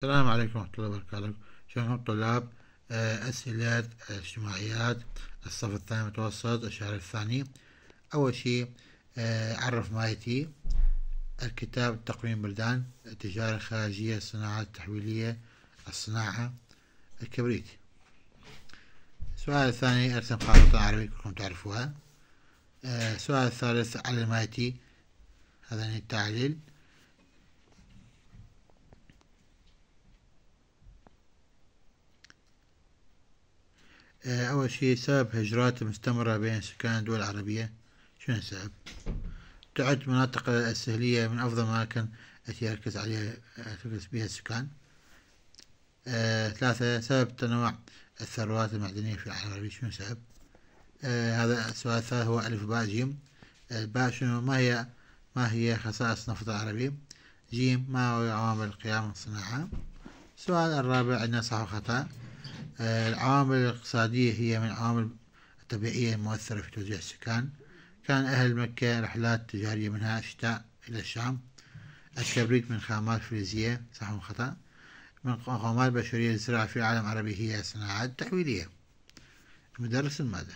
السلام عليكم ورحمة الله وبركاته. شلونكم طلاب؟ أسئلة اجتماعيات الصف الثاني متوسط الشهر الثاني. أول شيء عرف ما يأتي: الكتاب، تقويم بلدان، التجارة الخارجية، الصناعات التحويلية، الصناعة، الكبريت. السؤال الثاني: ارسم خارطة عربية كلكم تعرفوها. السؤال الثالث: علل ما يأتي. هذا يعني التعليل. أول شيء: سبب هجرات مستمرة بين سكان الدول العربية. شنو السبب؟ تعد مناطق السهلية من أفضل الأماكن التي يركز بها السكان. 3. سبب تنوع الثروات المعدنية في العالم العربي. شنو سبب؟ هذا السؤال الثالث هو ألف باء جيم. باء: شنو ما هي خصائص النفط العربي؟ جيم: ما هو عوامل القيام والصناعة؟ السؤال الرابع عندنا صح وخطأ. العوامل الاقتصادية هي من العوامل الطبيعية المؤثرة في توزيع السكان. كان أهل مكة رحلات تجارية منها الشتاء إلى الشام. الكبريت من خامات فلزية. صح وخطأ. من مقومات بشرية للزراعة في العالم العربي هي الصناعات التحويلية. مدرس المادة.